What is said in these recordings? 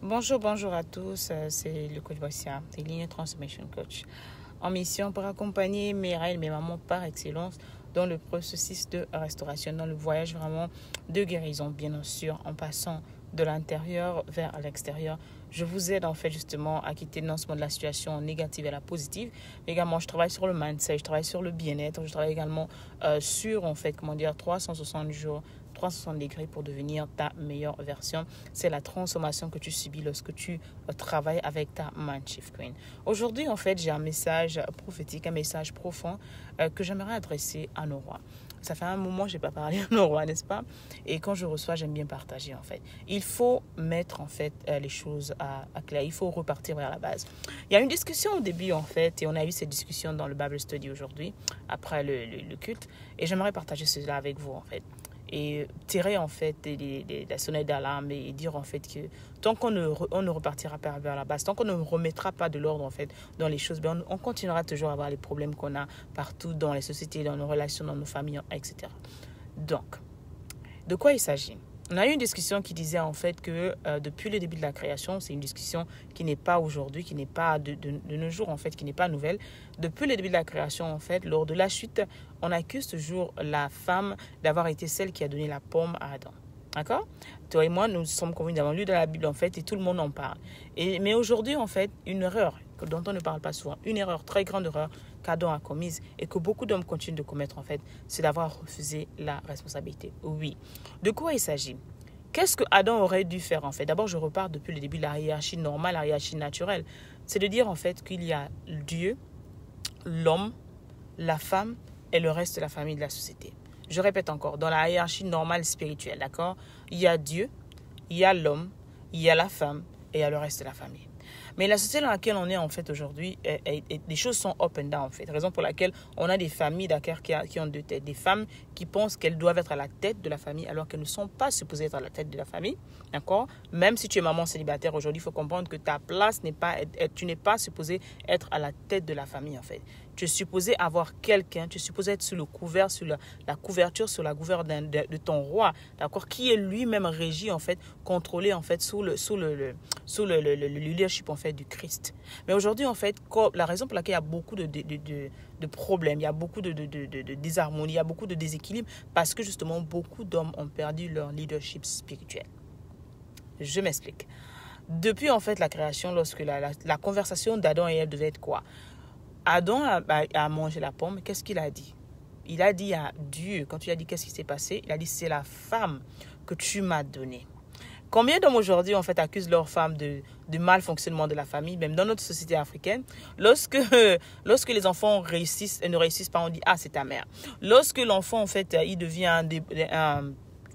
Bonjour à tous, c'est le coach Boissia, c'est Ligne Transformation Coach, en mission pour accompagner mes reines, mes mamans par excellence dans le processus de restauration, dans le voyage vraiment de guérison, bien sûr, en passant de l'intérieur vers l'extérieur. Je vous aide en fait justement à quitter non seulement de la situation négative et la positive, mais également je travaille sur le mindset, je travaille sur le bien-être, je travaille également sur en fait 360 jours, 360 degrés pour devenir ta meilleure version. C'est la transformation que tu subis lorsque tu travailles avec ta Mind Shift Queen. Aujourd'hui, en fait, j'ai un message prophétique, un message profond que j'aimerais adresser à nos rois. Ça fait un moment que je n'ai pas parlé à nos rois, n'est-ce pas? Et quand je reçois, j'aime bien partager, en fait. Il faut mettre, en fait, les choses à clair. Il faut repartir vers la base. Il y a une discussion au début, en fait, et on a eu cette discussion dans le Bible Study aujourd'hui, après le culte. Et j'aimerais partager cela avec vous, en fait. Et tirer en fait la sonnette d'alarme et dire en fait que tant qu'on ne repartira pas vers la base, tant qu'on ne remettra pas de l'ordre en fait dans les choses, on continuera toujours à avoir les problèmes qu'on a partout dans les sociétés, dans nos relations, dans nos familles, etc. Donc, de quoi il s'agit? On a eu une discussion qui disait en fait que depuis le début de la création, c'est une discussion qui n'est pas aujourd'hui, qui n'est pas de nos jours en fait, qui n'est pas nouvelle. Depuis le début de la création en fait, lors de la chute, on accuse toujours la femme d'avoir été celle qui a donné la pomme à Adam. D'accord? Toi et moi, nous sommes convenus d'avoir lu dans la Bible en fait et tout le monde en parle. Mais aujourd'hui en fait, une erreur dont on ne parle pas souvent, une erreur, très grande erreur qu'Adam a commise et que beaucoup d'hommes continuent de commettre en fait, c'est d'avoir refusé la responsabilité. Oui. De quoi il s'agit? Qu'est-ce que Adam aurait dû faire en fait? D'abord, je repars depuis le début de la hiérarchie normale, la hiérarchie naturelle. C'est de dire en fait qu'il y a Dieu, l'homme, la femme et le reste de la famille de la société. Je répète encore, dans la hiérarchie normale spirituelle, d'accord? Il y a Dieu, il y a l'homme, il y a la femme et il y a le reste de la famille. Mais la société dans laquelle on est en fait aujourd'hui, les choses sont up and down en fait. Raison pour laquelle on a des familles d'accord qui ont deux têtes. Des femmes qui pensent qu'elles doivent être à la tête de la famille alors qu'elles ne sont pas supposées être à la tête de la famille. D'accord? Même si tu es maman célibataire aujourd'hui, il faut comprendre que ta place n'est pas, tu n'es pas supposée être à la tête de la famille en fait. Tu es supposé avoir quelqu'un, tu es supposé être sous le couvert, sur la couverture, sur la gouverne de ton roi, d'accord, qui est lui-même régi en fait, contrôlé en fait sous le leadership en fait du Christ. Mais aujourd'hui en fait, la raison pour laquelle il y a beaucoup de problèmes, il y a beaucoup de désharmonie, il y a beaucoup de déséquilibre, parce que justement beaucoup d'hommes ont perdu leur leadership spirituel. Je m'explique. Depuis en fait la création, lorsque la conversation d'Adam et Ève devait être quoi? Adam a mangé la pomme. Qu'est-ce qu'il a dit? Il a dit à Dieu, quand tu as dit qu'est-ce qui s'est passé, il a dit c'est la femme que tu m'as donnée. Combien d'hommes aujourd'hui en fait accusent leur femme de mal fonctionnement de la famille, même dans notre société africaine? Lorsque les enfants ne réussissent pas, on dit ah c'est ta mère. Lorsque l'enfant en fait il devient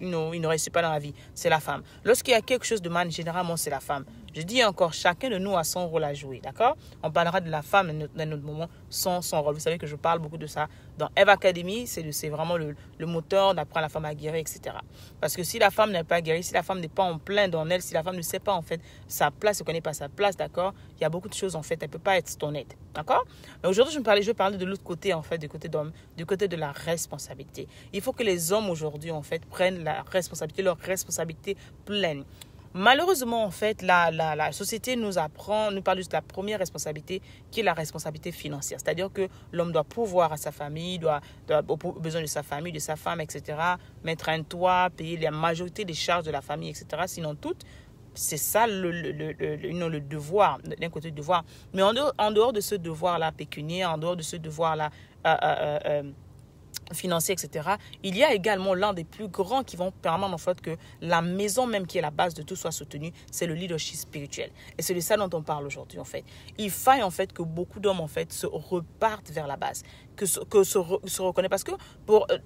il ne réussit pas dans la vie, c'est la femme. Lorsqu'il y a quelque chose de mal, généralement c'est la femme. Je dis encore, chacun de nous a son rôle à jouer, d'accord? On parlera de la femme dans notre moment, son rôle. Vous savez que je parle beaucoup de ça dans Eve Academy, c'est vraiment le moteur d'apprendre la femme à guérir, etc. Parce que si la femme n'est pas guérie, si la femme n'est pas en plein dans elle, si la femme ne sait pas en fait sa place, ne connaît pas sa place, d'accord? Il y a beaucoup de choses en fait, elle ne peut pas être ton aide, d'accord? Mais aujourd'hui, je vais parler de l'autre côté en fait, du côté d'homme, du côté de la responsabilité. Il faut que les hommes aujourd'hui en fait prennent leur responsabilité pleine. Malheureusement, en fait, la société nous parle de la première responsabilité qui est la responsabilité financière. C'est-à-dire que l'homme doit pourvoir à sa famille, doit avoir besoin de sa famille, de sa femme, etc. Mettre un toit, payer la majorité des charges de la famille, etc. Sinon, c'est ça le devoir, d'un côté le devoir. Mais en dehors de ce devoir-là pécuniaire, en dehors de ce devoir-là financier, etc., il y a également l'un des plus grands qui vont permettre en fait que la maison même qui est la base de tout soit soutenue, c'est le leadership spirituel. Et c'est de ça dont on parle aujourd'hui en fait. Il faille en fait que beaucoup d'hommes en fait se repartent vers la base, que se reconnaissent, parce que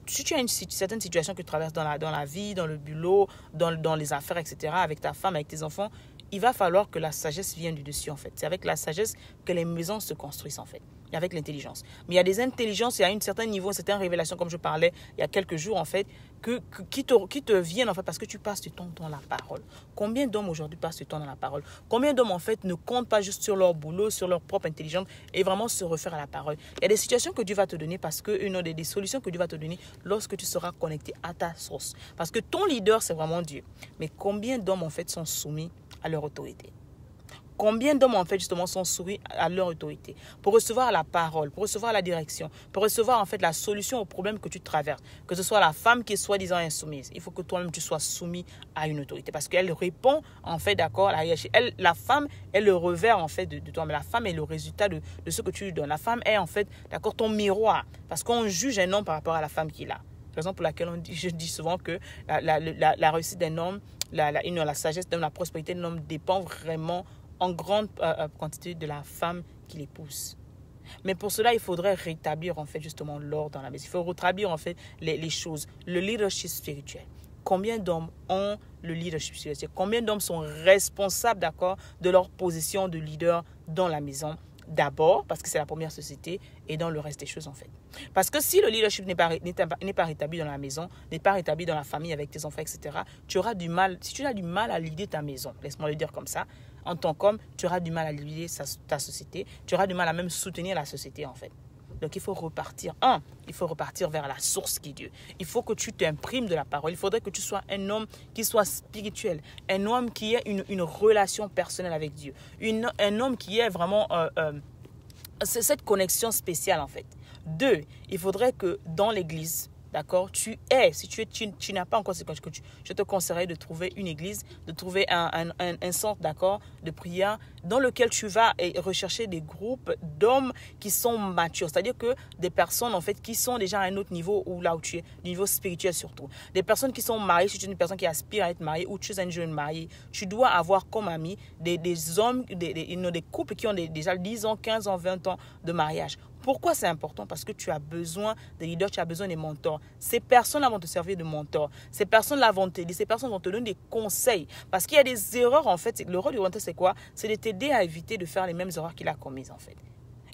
si tu as une certaine situation que tu traverses dans la vie, dans le boulot, dans les affaires, etc., avec ta femme, avec tes enfants, il va falloir que la sagesse vienne du dessus en fait. C'est avec la sagesse que les maisons se construisent en fait. Et avec l'intelligence. Mais il y a des intelligences, il y a un certain niveau, une certaine révélation, comme je parlais il y a quelques jours en fait, qui te viennent en fait parce que tu passes du temps dans la parole. Combien d'hommes aujourd'hui passent du temps dans la parole? Combien d'hommes en fait ne comptent pas juste sur leur boulot, sur leur propre intelligence et vraiment se refaire à la parole? Il y a des situations que Dieu va te donner parce que des solutions que Dieu va te donner lorsque tu seras connecté à ta source. Parce que ton leader, c'est vraiment Dieu. Mais combien d'hommes en fait sont soumis à leur autorité? Combien d'hommes, en fait, justement, sont soumis à leur autorité pour recevoir la parole, pour recevoir la direction, pour recevoir, en fait, la solution au problème que tu traverses. Que ce soit la femme qui est soi-disant insoumise. Il faut que toi-même, tu sois soumis à une autorité parce qu'elle répond, en fait, d'accord, à la hiérarchie. La femme est le revers, en fait, de toi. Mais la femme est le résultat de ce que tu lui donnes. La femme est, en fait, d'accord, ton miroir. Parce qu'on juge un homme par rapport à la femme qu'il a. Raison pour laquelle je dis souvent que la réussite d'un homme, la sagesse d'un homme, la prospérité d'un homme dépend vraiment en grande quantité de la femme qui l'épouse. Mais pour cela, il faudrait rétablir en fait justement l'ordre dans la maison. Il faut rétablir en fait les choses. Le leadership spirituel. Combien d'hommes ont le leadership spirituel? Combien d'hommes sont responsables, d'accord, de leur position de leader dans la maison? D'abord, parce que c'est la première société, et dans le reste des choses en fait. Parce que si le leadership n'est pas rétabli dans la maison, n'est pas rétabli dans la famille avec tes enfants, etc., tu auras du mal, si tu as du mal à leader ta maison, laisse-moi le dire comme ça, en tant qu'homme, tu auras du mal à leader ta société, tu auras du mal à même soutenir la société en fait. Donc, il faut repartir. Il faut repartir vers la source qui est Dieu. Il faut que tu t'imprimes de la parole. Il faudrait que tu sois un homme qui soit spirituel. Un homme qui ait une relation personnelle avec Dieu. Un homme qui ait vraiment cette connexion spéciale, en fait. 2, il faudrait que dans l'église, d'accord, si tu n'as pas encore ce que je te conseillerais de trouver une église, de trouver un centre, d'accord, de prière dans lequel tu vas rechercher des groupes d'hommes qui sont matures, c'est-à-dire que des personnes en fait qui sont déjà à un autre niveau ou là où tu es, du niveau spirituel surtout. Des personnes qui sont mariées, si tu es une personne qui aspire à être mariée ou tu es un jeune marié, tu dois avoir comme ami des hommes, des couples qui ont déjà 10 ans, 15 ans, 20 ans de mariage. Pourquoi c'est important? Parce que tu as besoin de leaders, tu as besoin des mentors. Ces personnes-là vont te servir de mentors. Ces personnes-là vont t'aider. Ces personnes vont te donner des conseils. Parce qu'il y a des erreurs, en fait. Le rôle du mentor, c'est quoi? C'est de t'aider à éviter de faire les mêmes erreurs qu'il a commises, en fait.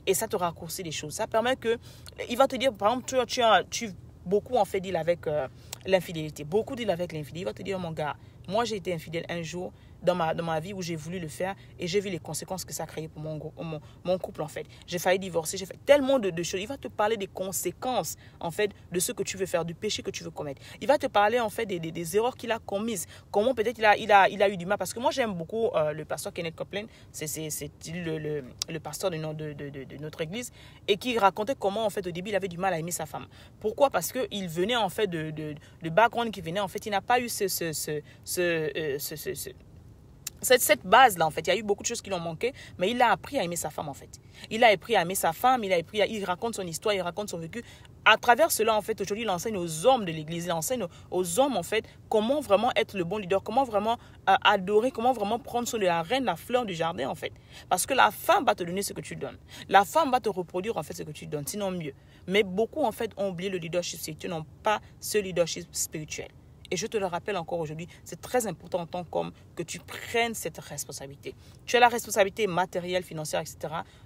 Et ça te raccourcit les choses. Ça permet que... Il va te dire, par exemple, beaucoup, en fait, deal avec l'infidélité. Beaucoup deal avec l'infidélité. Il va te dire, mon gars, moi, j'ai été infidèle un jour dans ma vie où j'ai voulu le faire et j'ai vu les conséquences que ça a créé pour mon couple en fait. J'ai failli divorcer, j'ai fait tellement de choses. Il va te parler des conséquences en fait de ce que tu veux faire, du péché que tu veux commettre. Il va te parler en fait des erreurs qu'il a commises. Comment peut-être il a eu du mal. Parce que moi j'aime beaucoup le pasteur Kenneth Copeland, c'est le pasteur de notre église et qui racontait comment en fait au début il avait du mal à aimer sa femme. Pourquoi? Parce qu'il venait en fait de background qui venait en fait, il n'a pas eu cette base-là, en fait, il y a eu beaucoup de choses qui l'ont manqué, mais il a appris à aimer sa femme, en fait. Il a appris à aimer sa femme, il raconte son histoire, il raconte son vécu. À travers cela, en fait, aujourd'hui, il enseigne aux hommes de l'église, il enseigne aux hommes, en fait, comment vraiment être le bon leader, comment vraiment adorer, comment vraiment prendre soin de la reine, la fleur du jardin, en fait. Parce que la femme va te donner ce que tu donnes. La femme va te reproduire, en fait, ce que tu donnes, sinon mieux. Mais beaucoup, en fait, ont oublié le leadership spirituel, n'ont pas ce leadership spirituel. Et je te le rappelle encore aujourd'hui, c'est très important en tant qu'homme que tu prennes cette responsabilité. Tu as la responsabilité matérielle, financière, etc.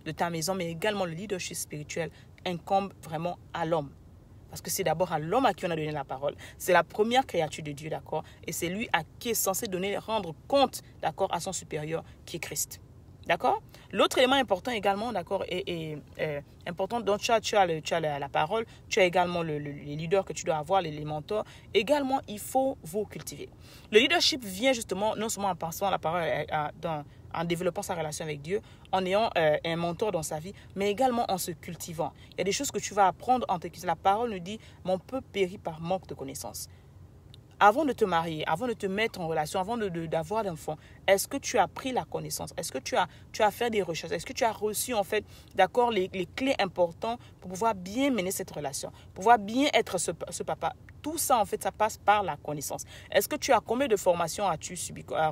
de ta maison, mais également le leadership spirituel incombe vraiment à l'homme. Parce que c'est d'abord à l'homme à qui on a donné la parole. C'est la première créature de Dieu, d'accord? Et c'est lui à qui est censé rendre compte, d'accord, à son supérieur qui est Christ. D'accord? L'autre élément important également, d'accord, est important, donc tu as la parole, tu as également les leaders que tu dois avoir, les mentors. Également, il faut vous cultiver. Le leadership vient justement, non seulement en passant la parole, en développant sa relation avec Dieu, en ayant un mentor dans sa vie, mais également en se cultivant. Il y a des choses que tu vas apprendre en te cultivant. La parole nous dit, mon peuple périt par manque de connaissances. Avant de te marier, avant de te mettre en relation, avant d'avoir d'enfants, est-ce que tu as pris la connaissance? Est-ce que tu as fait des recherches? Est-ce que tu as reçu en fait, d'accord, les clés importantes pour pouvoir bien mener cette relation, pour pouvoir bien être ce papa? Tout ça, en fait, ça passe par la connaissance. Est-ce que combien de formations as-tu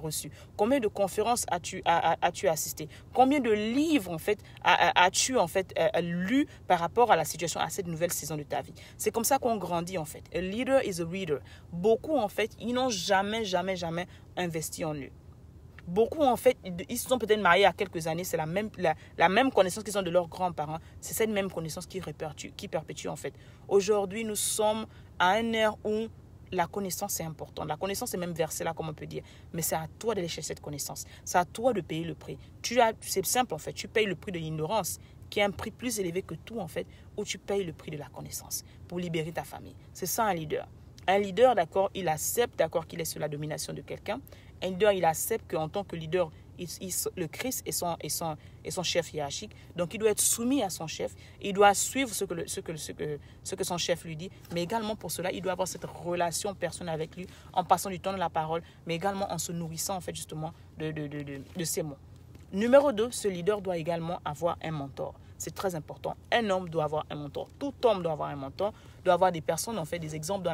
reçu? Combien de conférences as-tu assisté? Combien de livres, en fait, as-tu, en fait, lu par rapport à la situation, à cette nouvelle saison de ta vie? C'est comme ça qu'on grandit, en fait. A leader is a reader. Beaucoup, en fait, ils n'ont jamais investi en eux. Beaucoup, en fait, ils se sont peut-être mariés à quelques années. C'est la même connaissance qu'ils ont de leurs grands-parents. C'est cette même connaissance qui perpétue, en fait. Aujourd'hui, nous sommes à un ère où la connaissance est importante. La connaissance est même versée là, comme on peut dire. Mais c'est à toi d'aller chercher cette connaissance. C'est à toi de payer le prix. C'est simple, en fait. Tu payes le prix de l'ignorance, qui est un prix plus élevé que tout, en fait, ou tu payes le prix de la connaissance pour libérer ta famille. C'est ça, un leader. Un leader, d'accord, il accepte, d'accord, qu'il est sous la domination de quelqu'un. Un leader, il accepte qu'en tant que leader, le Christ est son chef hiérarchique. Donc, il doit être soumis à son chef. Il doit suivre ce que son chef lui dit. Mais également, pour cela, il doit avoir cette relation personnelle avec lui en passant du temps dans la parole, mais également en se nourrissant, en fait, justement, de ses mots. Numéro 2, ce leader doit également avoir un mentor. C'est très important. Un homme doit avoir un mentor. Tout homme doit avoir un mentor, doit avoir des personnes, en fait, des exemples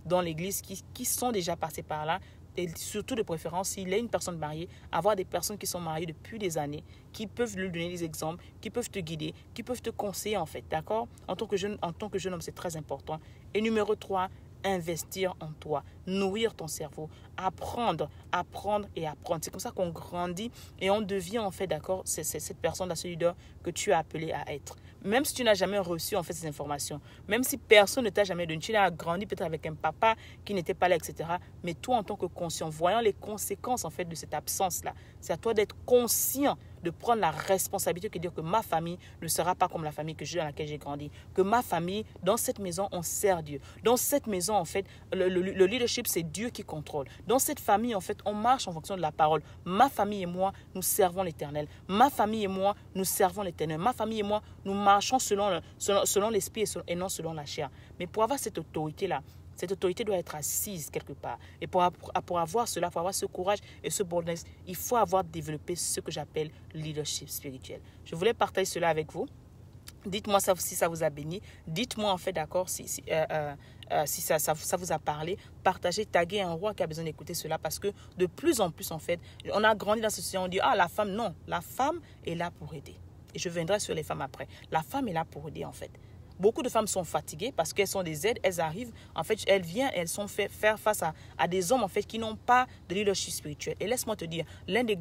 dans l'église qui sont déjà passés par là. Et surtout de préférence, s'il est une personne mariée, avoir des personnes qui sont mariées depuis des années, qui peuvent lui donner des exemples, qui peuvent te guider, qui peuvent te conseiller, en fait, d'accord? En tant que jeune homme, c'est très important. Et numéro 3, investir en toi, nourrir ton cerveau, apprendre et apprendre. C'est comme ça qu'on grandit et on devient, en fait, d'accord, c'est cette personne, ce leader que tu es appelé à être. Même si tu n'as jamais reçu, en fait, ces informations, même si personne ne t'a jamais donné, tu as grandi peut-être avec un papa qui n'était pas là, etc. Mais toi, en tant que conscient, voyant les conséquences, en fait, de cette absence-là, c'est à toi d'être conscient, de prendre la responsabilité de dire que ma famille ne sera pas comme la famille dans laquelle j'ai grandi. Que ma famille, dans cette maison, on sert Dieu. Dans cette maison, en fait, le leadership, c'est Dieu qui contrôle. Dans cette famille, en fait, on marche en fonction de la parole. Ma famille et moi, nous servons l'Éternel. Ma famille et moi, nous servons l'Éternel. Ma famille et moi, nous marchons selon l'esprit et non selon la chair. Mais pour avoir cette autorité-là, cette autorité doit être assise quelque part. Et pour avoir cela, pour avoir ce courage et ce boldness, il faut avoir développé ce que j'appelle leadership spirituel. Je voulais partager cela avec vous. Dites-moi si ça vous a béni. Dites-moi, en fait, d'accord, si ça vous a parlé. Partagez, taguez un roi qui a besoin d'écouter cela, parce que de plus en plus, en fait, on a grandi dans ce société, on dit, la femme, non. La femme est là pour aider. Et je viendrai sur les femmes après. La femme est là pour aider, en fait. Beaucoup de femmes sont fatiguées parce qu'elles sont des aides, elles arrivent, en fait, elles sont faire face à des hommes, en fait, qui n'ont pas de leadership spirituel. Et laisse-moi te dire, l'une des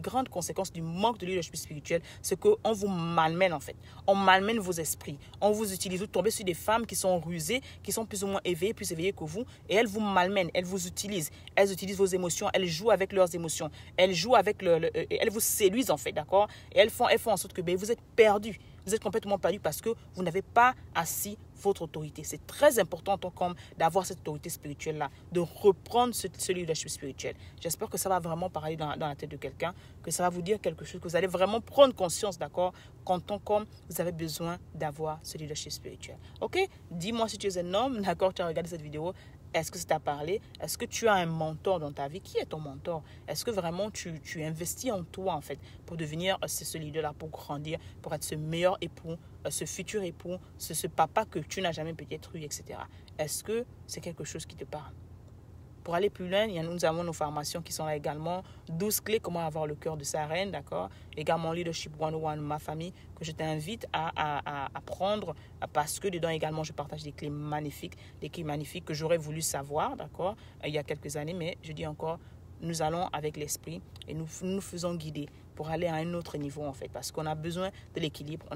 grandes conséquences du manque de leadership spirituel, c'est qu'on vous malmène, en fait. On malmène vos esprits. On vous utilise. Vous tombez sur des femmes qui sont rusées, qui sont plus ou moins éveillées, plus éveillées que vous, et elles vous malmènent, elles vous utilisent. Elles utilisent vos émotions, elles jouent avec leurs émotions. Elles jouent avec elles vous séduisent, en fait, d'accord? Et elles font en sorte que vous êtes perdus. Vous êtes complètement perdu parce que vous n'avez pas assis votre autorité. C'est très important en tant qu'homme d'avoir cette autorité spirituelle-là, de reprendre ce leadership spirituel. J'espère que ça va vraiment parler dans la tête de quelqu'un, que ça va vous dire quelque chose, que vous allez vraiment prendre conscience, d'accord, qu'en tant qu'homme, vous avez besoin d'avoir ce leadership spirituel. Ok? Dis-moi si tu es un homme, d'accord, tu as regardé cette vidéo. Est-ce que ça t'a parlé? Est-ce que tu as un mentor dans ta vie? Qui est ton mentor? Est-ce que vraiment tu investis en toi, en fait, pour devenir ce leader-là, pour grandir, pour être ce meilleur époux, ce futur époux, ce papa que tu n'as jamais peut-être eu, etc. Est-ce que c'est quelque chose qui te parle? Pour aller plus loin, nous avons nos formations qui sont là également. 12 clés, comment avoir le cœur de sa reine, d'accord? Également Leadership 101, ma famille, que je t'invite à prendre, parce que dedans également, je partage des clés magnifiques que j'aurais voulu savoir, d'accord, il y a quelques années, mais je dis encore, nous allons avec l'esprit et nous faisons guider pour aller à un autre niveau, en fait, parce qu'on a besoin de l'équilibre.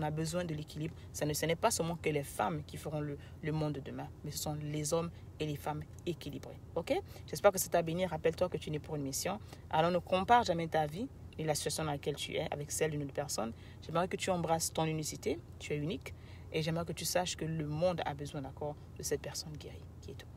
Ce n'est pas seulement que les femmes qui feront le monde de demain, mais ce sont les hommes et les femmes équilibrés. Ok? J'espère que ça t'a béni. Rappelle-toi que tu n'es pour une mission. Alors ne compare jamais ta vie et la situation dans laquelle tu es avec celle d'une autre personne. J'aimerais que tu embrasses ton unicité. Tu es unique. Et j'aimerais que tu saches que le monde a besoin, d'accord, de cette personne guérie qui est toi.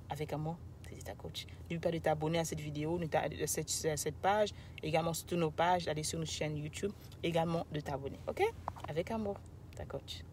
Avec amour, c'est ta coach. N'oublie pas de t'abonner à cette vidéo, à cette page, également sur toutes nos pages, aller sur notre chaîne YouTube, également de t'abonner. Ok? Avec amour, ta coach.